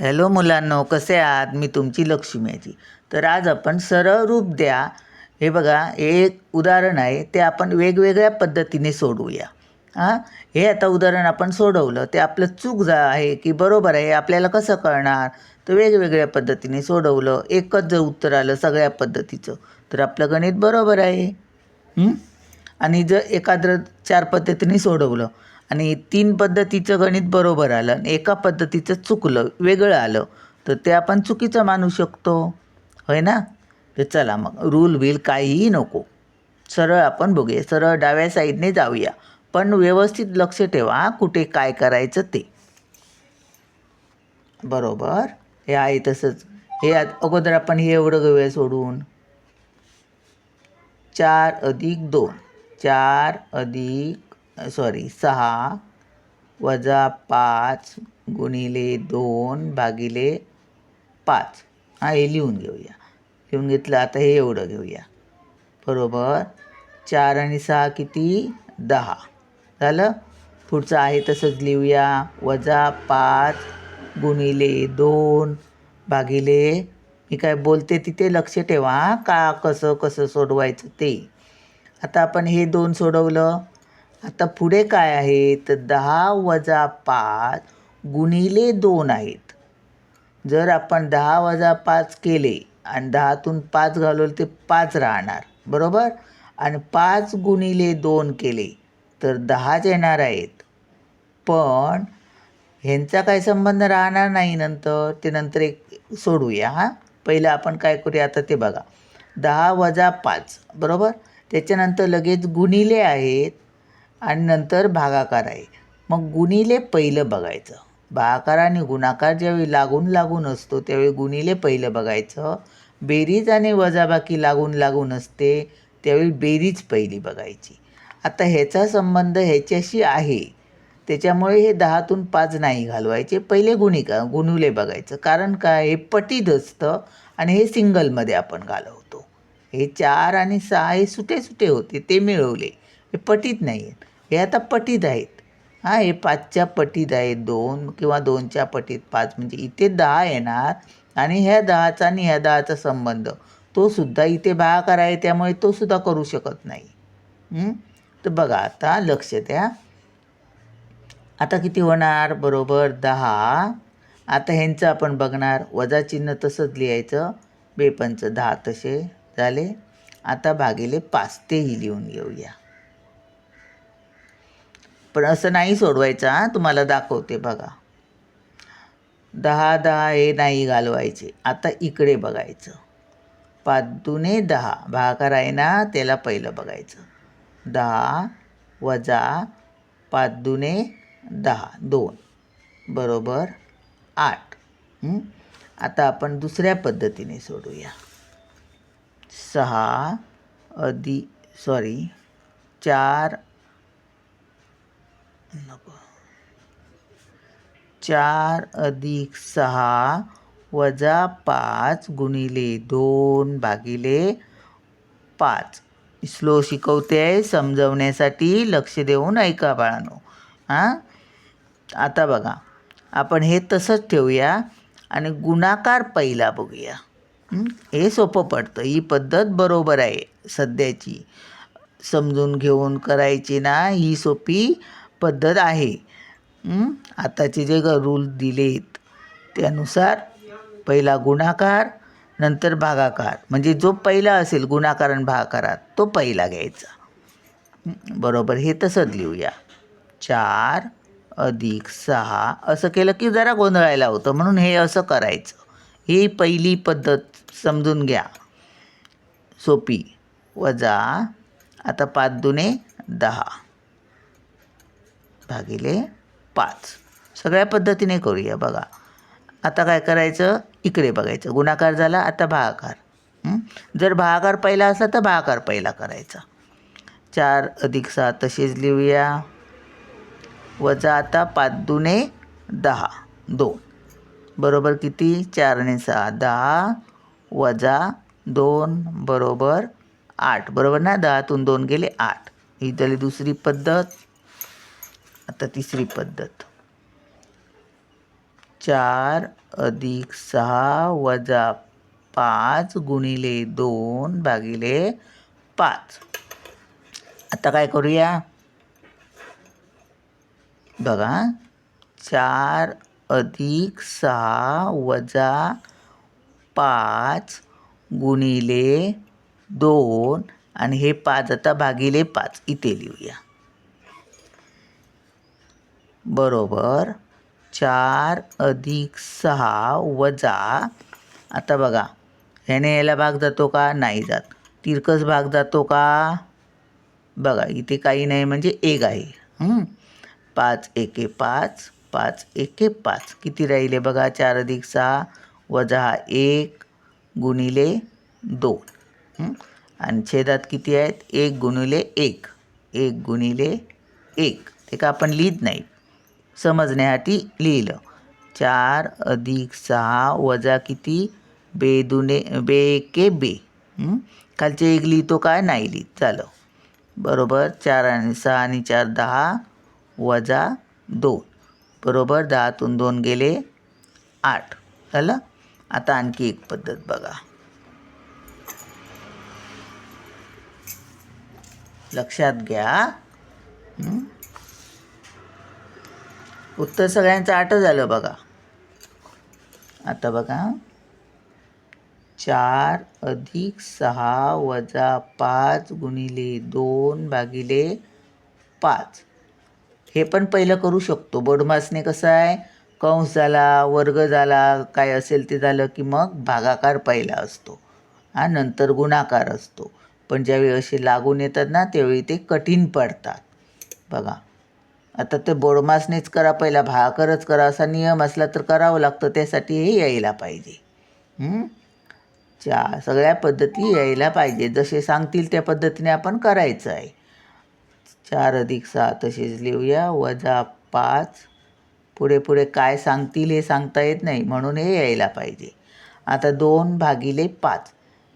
Hello मुलांनो, कसे आहात? मी तुमची लक्ष्मीची. तर आज आपण सरळ रूप द्या. हे बघा, एक उदाहरण आहे, ते आपण वेगवेगळ्या पद्धतीने सोडवूया. हां, हे आता उदाहरण आपण सोडवलं, ते आपलं चूक आहे की बरोबर आहे आपल्याला कसं कळणार? तर वेगवेगळ्या पद्धतीने सोडवलं, एकच जर उत्तर आलं सगळ्या पद्धतीचं, तर आपलं गणित बरोबर आहे. आणि जर एखादं 4 पद्धतीने सोडवलं आणि 3 पद्धतीचं गणित बरोबर आलं आणि एका पद्धतीचं चुकलं, वेगळं आलं, तर ते आपण चुकीचं मानू शकतो, होय ना? तर चला मग रूल बिल काहीही नको. सरळ आपण बघूया, सरळ डाव्या साईडने जाऊया. पण व्यवस्थित लक्ष ठेवा कुठे काय करायचं ते. बरोबर, हे आहे तसंच. हे अगोदर आपण हे एवढं घेऊया सोडून. 4 अधिक 2, 4 अधिक 6 वजा 5 गुणिले 2 भागिले 5. हे लिहून घेऊया. लिहून घेतलं. आता हे एवढं घेऊया. बरोबर, 4 आणि 6 किती? 10 झालं. पुढचं आहे तसंच लिहूया. वजा 5 गुणिले 2 भागिले, मी काय बोलते तिथे लक्ष ठेवा का कसं कसं सोडवायचं ते. आता आपण हे 2 सोडवलं. आता पुढे काय आहे? तर 10 वजा 5 गुणिले 2 आहेत. जर आपण 10 वजा 5 केले आणि 10तून 5 घालवलं ते 5 राहणार, बरोबर. आणि 5 गुणिले 2 केले तर 10च येणार आहेत. पण ह्यांचा काय संबंध राहणार नाही नंतर, ते नंतर एक सोडूया. पहिलं आपण काय करूया आता ते बघा. 10 वजा 5, बरोबर. त्याच्यानंतर लगेच गुणिले आहेत आणि नंतर भागाकार आहे. मग गुणिले पहिलं बघायचं. भागाकार आणि गुणाकार ज्यावेळी लागून असतो त्यावेळी गुणिले पहिलं बघायचं. बेरीज आणि वजाबाकी लागून असते त्यावेळी बेरीज पहिली बघायची. आता ह्याचा संबंध ह्याच्याशी आहे, त्याच्यामुळे हे 10तून 5 नाही घालवायचे. पहिले गुणुले बघायचं. कारण काय? हे पटीत असतं आणि हे सिंगलमध्ये आपण घालवतो. हे 4 आणि 6 हे सुटे होते, ते मिळवले. हे पटीत नाही आहेत. हे आता पटीत आहेत. हे 5च्या पटीत आहेत 2 किंवा 2च्या पटीत 5, म्हणजे इथे 10 येणार. आणि ह्या 10चा आणि ह्या 10चा संबंध तो सुद्धा इथे भागाकार आहे, त्यामुळे तो सुद्धा करू शकत नाही. तर बघा, आता लक्ष द्या. आता किती होणार? बरोबर 10. आता ह्यांचं आपण बघणार. वजा चिन्ह तसंच लिहायचं. 2×5 10 तसे झाले. आता भागिले 5 तेही लिहून घेऊया. पण असं नाही सोडवायचं. तुम्हाला दाखवते बघा. 10 10 हे नाही घालवायचे. आता इकडे बघायचं. 5 दुने 10 भागाकार आहे ना, त्याला पहिलं बघायचं. 10 वजा 5 दुने 10 2 बरोबर 8. आता आपण दुसऱ्या पद्धतीने सोडूया. 6 अधिक 4 4 अधिक 6 वजा 5 गुणिले 2 भागिले 5. स्लो शिकवते आहे, समजवण्यासाठी लक्ष देऊन ऐका बाळांनो. आता बघा, आपण हे तसंच ठेवूया आणि गुणाकार पहिला बघूया. हे सोपं पडतं. ही पद्धत बरोबर आहे सध्याची. समजून घेऊन करायची ना, ही सोपी पद्धत आहे. आताचे जे रूल दिलेत त्यानुसार पहिला गुणाकार नंतर भागाकार, म्हणजे जो पहिला असेल गुणाकार आणि भागाकारात तो पहिला घ्यायचा. बरोबर, हे तसंच लिहूया. 4 अधिक 6 असं केलं की जरा गोंधळायला होतं, म्हणून हे असं करायचं. ही पहिली पद्धत समजून घ्या, सोपी. वजा आता 5 दुने 10 भागिले 5. सगळ्या पद्धतीने करूया बघा. आता काय करायचं? इकडे बघायचं. गुणाकार झाला, आता भागाकार. जर भागाकार पहिला असला तर भागाकार पहिला करायचा. 4 अधिक 6 तसेच लिहूया. वजा आता 5 दुने 10 2 बरोबर किती? 4 आणि 6 10 वजा 2 बरोबर 8. बरोबर ना? 10तून 2 गेले 8. ही झाली दुसरी पद्धत. आता तिसरी पद्धत. 4 अधिक 6 वजा 5 गुणिले 2 भागिले 5. आता काय करूया बघा. 4 अधिक 6 वजा 5 गुणिले 2 आणि हे 5 आता भागिले 5 इथे लिहूया. बरोबर 4 अधिक 6 वजा, आता बघा ह्याने याला भाग जातो का? नाही जात. तिरकस भाग जातो का? बघा इथे काही नाही म्हणजे 1 आहे. 5 एके 5, 5 एके 5. किती राहिले बघा? 4 अधिक 6 वजा 1 गुणिले 2. आणि छेदात किती आहेत? 1 गुणिले 1, 1 गुणिले 1. ते का आपण लिहित नाही, समजण्यासाठी लिहिलं. 4 अधिक 6 वजा किती? बे एके बे. खालचे 1 लिहितो काय? नाही लिहित. झालं. बरोबर 4 आणि 6 आणि 4 10 वजा 2. बरोबर 10तून 2 गेले 8. झालं. आता आणखी एक पद्धत बघा. लक्षात घ्या. उत्तर सगळ्यांचं 8 झालं बघा. आता बघा 4 अधिक 6 वजा 5 गुणिले 2 भागिले 5. हे पण पहिलं करू शकतो. बोर्डमासने कसं आहे, कंस झाला, वर्ग झाला, काय असेल ते झालं की मग भागाकार पहिला असतो, नंतर गुणाकार असतो. पण ज्यावेळी असे लागून येतात ना त्यावेळी ते कठीण पडतात. बघा आता ते बोर्डमासनेच करा, पहिला भागाकारच करा असा नियम असला तर करावं लागतं. त्यासाठी हे यायला पाहिजे. सगळ्या पद्धती यायला पाहिजे. जसे सांगतील त्या पद्धतीने आपण करायचं आहे. 4 अधिक 6 तसेच लिहूया, वजा 5. पुढे पुढे काय सांगतील हे सांगता येत नाही, म्हणून हे यायला पाहिजे. आता 2 भागिले 5.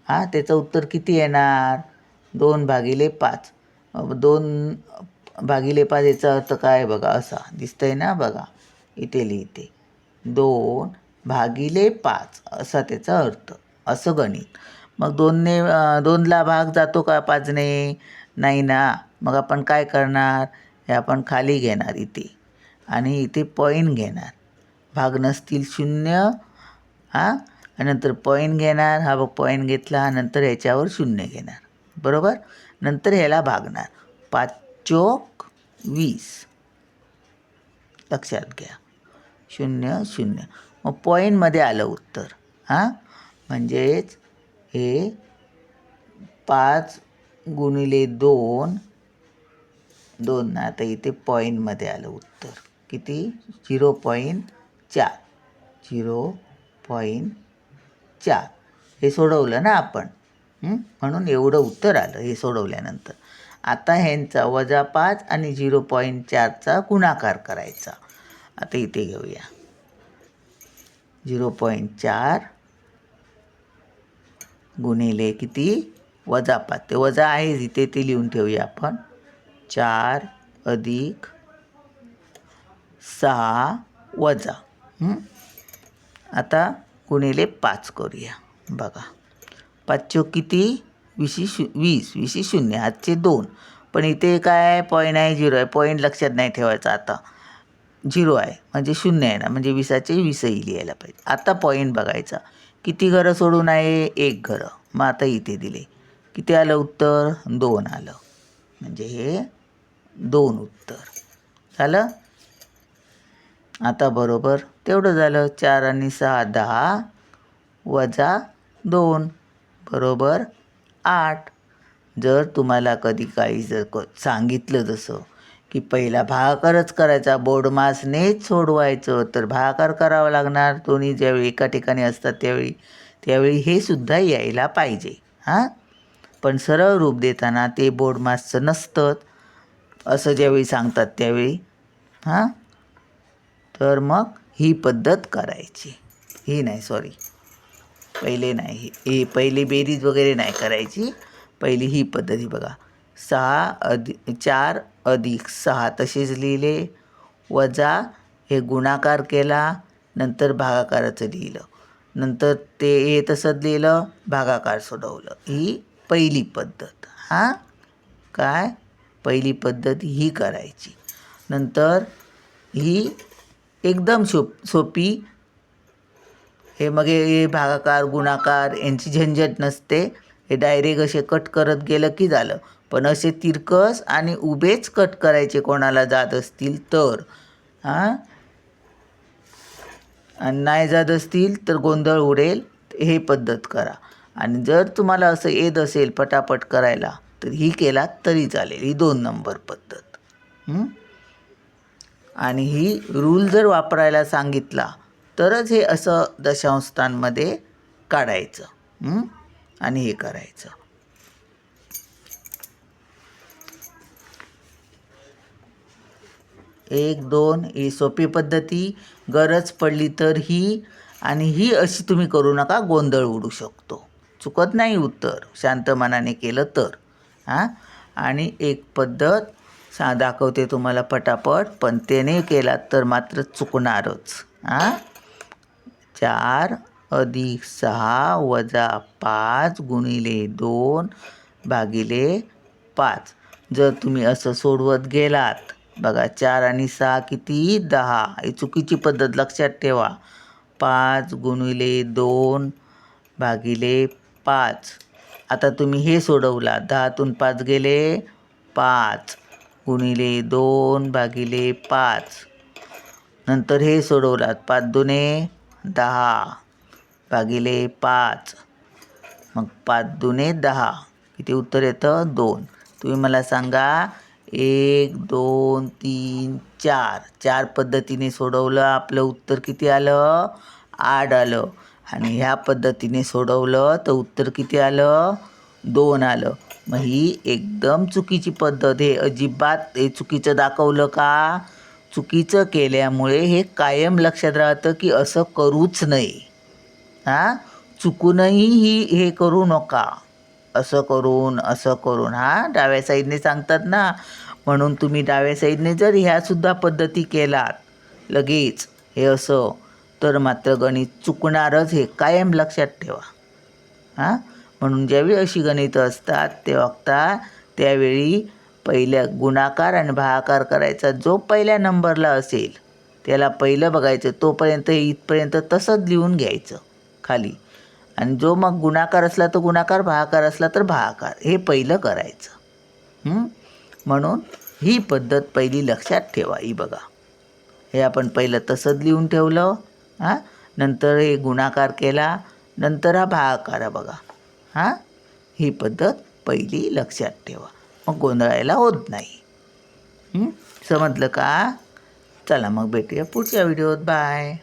त्याचं उत्तर किती येणार? 2 भागिले 5. 2 भागिले 5 याचा अर्थ काय बघा, असा दिसतंय ना. बघा इथे लिहिते 2 भागिले 5 असा त्याचा अर्थ. असं गणित. मग 2ला भाग जातो का 5ने? नाही ना. मग आपण काय करणार? हे आपण खाली घेणार इथे आणि इथे पॉईंट घेणार. भाग नसतील 0 आणि नंतर पॉईंट घेणार. हा बघ पॉईंट घेतला, नंतर ह्याच्यावर 0 घेणार. बरोबर. नंतर ह्याला भागणार. 5 चोक 20. लक्षात घ्या. 0 0. मग पॉईंटमध्ये आलं उत्तर. म्हणजेच हे 5 गुणिले 2 ना. आता इथे पॉईंटमध्ये आलं उत्तर किती? 0.4. 0.4. हे सोडवलं ना आपण, म्हणून एवढं उत्तर आलं हे सोडवल्यानंतर. आता ह्यांचा वजा 5 आणि 0.4चा गुणाकार करायचा. आता इथे घेऊया 0.4 गुणिले किती? वजा 5. ते वजा आहेच इथे, ते लिहून ठेवूया आपण. 4 अधिक 6 वजा. आता गुणिले 5 करूया. बघा 5 चोक किती? 20. 20 0. हातचे 2. पण इथे काय पॉईंट आहे? 0 आहे. पॉईंट लक्षात नाही ठेवायचा. आता 0 आहे म्हणजे 0 आहे ना, म्हणजे 20चे 20ही लिहायला पाहिजे. आता पॉईंट बघायचा. किती घरं सोडून आहे? 1 घरं. मग आता इथे दिले किती आलं उत्तर? 2 आलं. म्हणजे हे 2 उत्तर झालं. आता बरोबर तेवढं झालं. 4 आणि 6 10 वजा 2 बरोबर 8. जर तुम्हाला कधी काही जर सांगितलं जसं की पहिला भागाकारच करायचा, बोर्डमासनेच सोडवायचं, तर भागाकार करावा लागणार. दोन्ही ज्यावेळी एका ठिकाणी असतात त्यावेळी हे सुद्धा यायला पाहिजे. पण सरळ रूप देताना ते बोर्डमासचं नसतं असं ज्यावेळी सांगतात त्यावेळी. तर मग ही पद्धत करायची. ही नाही, सॉरी, पहिले नाही, ही पहिली बेरीज वगैरे नाही करायची. पहिली ही पद्धती बघा. 4 अधिक 6 तसेच लिहिले, वजा हे गुणाकार केला, नंतर भागाकाराचं लिहिलं, नंतर ते हे तसंच लिहिलं, भागाकार सोडवलं. ही पहिली पद्धत. काय पहिली पद्धत ही करायची. नंतर ही एकदम सोपी. हे मग हे भागाकार गुणाकार यांची झंझट नसते. हे डायरेक्ट असे कट करत गेलं की झालं. पण असे तिरकस आणि उभेच कट करायचे कोणाला जात असतील तर. आणि नाही जात असतील तर गोंधळ उडेल. हे पद्धत करा. आणि जर तुम्हाला असं येत असेल पटापट करायला तर ही केलात तरी चालेल. ही 2 नंबर पद्धत. आणि ही रूल जर वापरायला सांगितला तरच हे असं दशांशस्थानमध्ये काढायचं आणि हे करायचं. 1, 2 ही सोपी पद्धती. गरज पडली तर ही. आणि ही अशी तुम्ही करू नका, गोंधळ उडू शकतो. चुकत नाही उत्तर शांत मनाने केलं तर. आणि एक पद्धत दाखवते तुम्हाला पटापट, पण त्याने केलात तर मात्र चुकणारच. 4 + 6 - 5 × 2 / 5. जर तुम्ही असं सोडवत गेलात, बघा 4 आणि 6 किती 10. ही चुकीची पद्धत लक्षात ठेवा. 5 × 2 / 5. आता तुम्ही हे सोडवला, 10तून 5 गेले 5 × 2 / 5. नंतर हे सोडवलात, 5 दुने 10 / 5. मग 5 दुने 10. किती उत्तर येतं 2. तुम्ही मला सांगा 1, 2, 3, 4. 4 पद्धतीने सोडवलं, आपलं उत्तर किती आलं 8 आलं. आणि ह्या पद्धतीने सोडवलं तर उत्तर किती आलं 2 आलं. मग ही एकदम चुकीची पद्धत. हे अजिबात हे चुकीचं दाखवलं का? चुकीचं केल्यामुळे हे कायम लक्षात राहतं की असं करूच नये. चुकूनही हे करू नका. असं करून डाव्या साईडने सांगतात ना, म्हणून तुम्ही डाव्या साईडने जर ह्यासुद्धा पद्धती केलात लगेच हे असं, तर मात्र गणित चुकणारच. हे कायम लक्षात ठेवा. म्हणून ज्यावेळी अशी गणितं असतात त्यावेळी पहिल्या गुणाकार आणि भागाकार करायचा जो पहिल्या नंबरला असेल त्याला पहिलं बघायचं, तोपर्यंत इथपर्यंत तसंच लिहून घ्यायचं खाली. आणि जो मग गुणाकार असला तर गुणाकार, भागाकार असला तर भागाकार, हे पहिलं करायचं. म्हणून ही पद्धत पहिली लक्षात ठेवा. ही बघा, हे आपण पहिलं तसंच लिहून ठेवलं. नंतर हे गुणाकार केला, नंतर हा भागाकार. बघा, ही पद्धत पहिली लक्षात ठेवा, मग गोंधळायला होत नाही. समजलं का? चला मग भेटूया पुढच्या व्हिडिओत. बाय.